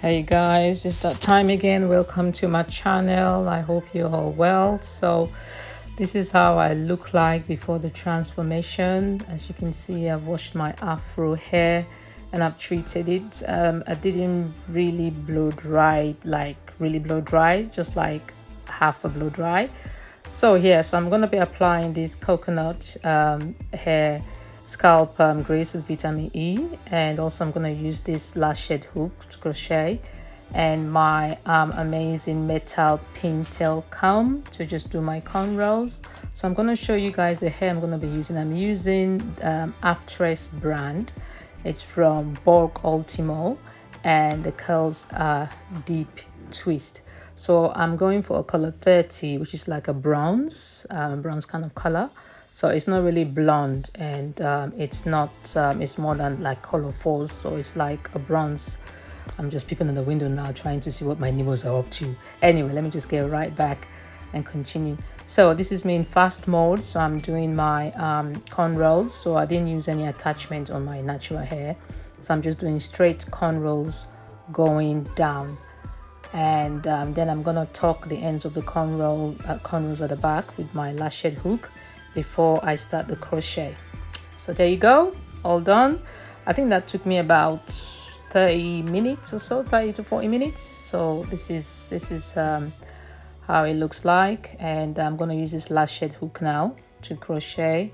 Hey guys, it's that time again. Welcome to my channel. I hope you're all well. So this is how I look like before the transformation. As you can see, I've washed my afro hair and I've treated it. I didn't really blow dry, just like half a blow dry. So yes, I'm going to be applying this coconut hair scalp grease with vitamin E, and also I'm going to use this latchet hook to crochet and my amazing metal pintail comb to just do my cornrows. So I'm going to show you guys the hair I'm going to be using. I'm using Aftress brand. It's from bulk Ultimo and the curls are deep twist. So I'm going for a color 30, which is like a bronze kind of color. So it's not really blonde, and it's more than like color falls. So it's like a bronze. I'm just peeping in the window now, trying to see what my neighbors are up to. Anyway, let me just get right back and continue. So this is me in fast mode. So I'm doing my cornrows. So I didn't use any attachment on my natural hair. So I'm just doing straight cornrows going down. And then I'm gonna tuck the ends of the cornrows at the back with my latchet hook before I start the crochet. So there you go, all done. I think that took me about 30 minutes or so, 30 to 40 minutes. So this is how it looks like, and I'm gonna use this latchet hook now to crochet.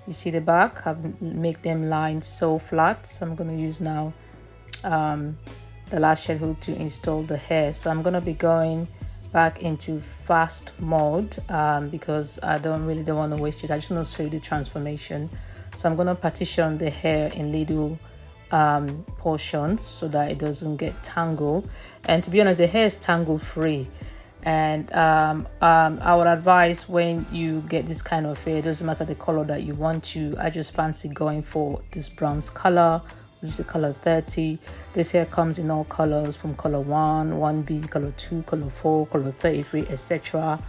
You see the back, I've make them lines so flat. So I'm gonna use now the latchet hook to install the hair. So I'm gonna be going back into fast mode because I don't want to waste it. I just want to show you the transformation. So I'm going to partition the hair in little portions so that it doesn't get tangled. And to be honest, the hair is tangle free. And I would advise, when you get this kind of hair, it doesn't matter the color that you want to. I just fancy going for this bronze color, which is the color 30. This hair comes in all colors, from color 1, 1B, color 2, color 4, color 33, etc.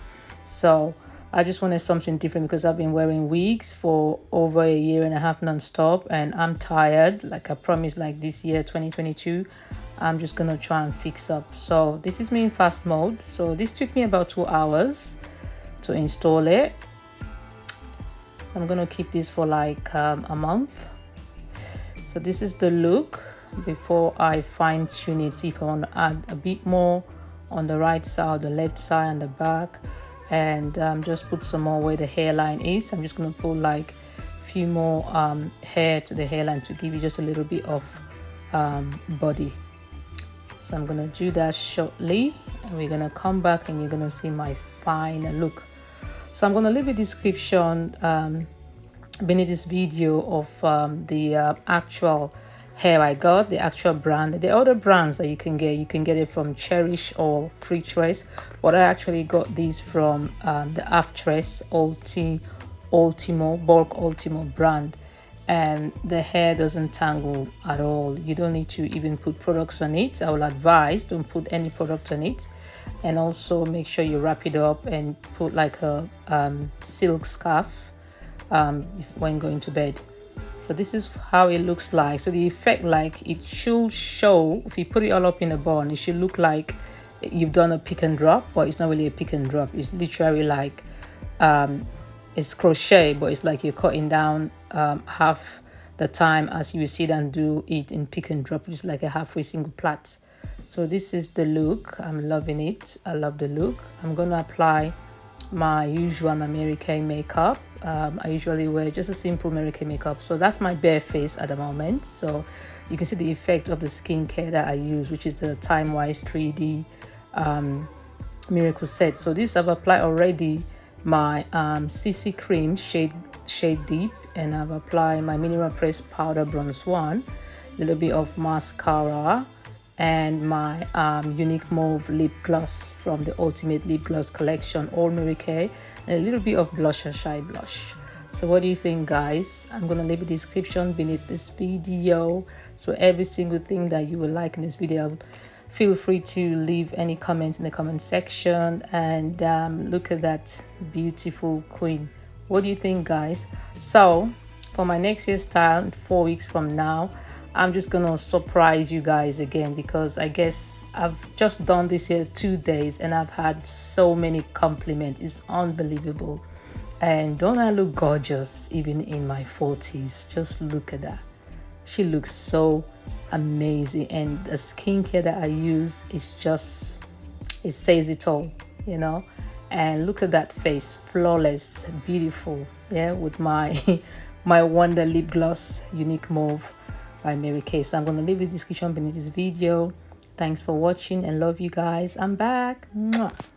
So I just wanted something different because I've been wearing wigs for over a year and a half non-stop, and I'm tired. Like I promised, like this year 2022, I'm just gonna try and fix up. So this is me in fast mode. So this took me about 2 hours to install it. I'm gonna keep this for like a month. So this is the look before I fine tune it, see if I want to add a bit more on the right side, the left side, and the back, and just put some more where the hairline is. I'm just going to put like a few more hair to the hairline to give you just a little bit of body. So I'm going to do that shortly, and we're going to come back and you're going to see my final look. So I'm going to leave a description beneath this video of the actual hair I got, the actual brand. The other brands that you can get it from Cherish or Free Trace, but I actually got these from the Aftress Ultimo bulk Ultimo brand, and the hair doesn't tangle at all. You don't need to even put products on it. I will advise, don't put any product on it, and also make sure you wrap it up and put like a silk scarf when going to bed. So this is how it looks like. So the effect, like, it should show, if you put it all up in a bun, it should look like you've done a pick and drop, but it's not really a pick and drop. It's literally like it's crochet, but it's like you're cutting down half the time as you sit and do it in pick and drop, which is like a halfway single plait. So this is the look. I'm loving it. I love the look. I'm gonna apply my usual Mary Kay makeup. I usually wear just a simple Mary Kay makeup, so that's my bare face at the moment. So you can see the effect of the skincare that I use, which is a Timewise 3D miracle set. So this, I've applied already my CC cream shade deep, and I've applied my mineral press powder bronze one, a little bit of mascara, and my unique mauve lip gloss from the Ultimate Lip Gloss collection, all Mary Kay, and a little bit of blusher, shy blush. So what do you think, guys? I'm gonna leave a description beneath this video, so every single thing that you would like in this video, feel free to leave any comments in the comment section. And look at that beautiful queen. What do you think, guys? So for my next hairstyle, 4 weeks from now, I'm just gonna surprise you guys again, because I guess I've just done this here 2 days and I've had so many compliments. It's unbelievable. And don't I look gorgeous even in my 40s? Just look at that. She looks so amazing, and the skincare that I use is just, it says it all, you know. And look at that face, flawless, beautiful. Yeah, with my my Wonder lip gloss, Unique Mauve by Mary Kay. So I'm going to leave the description beneath this video. Thanks for watching and love you guys. I'm back. Mwah.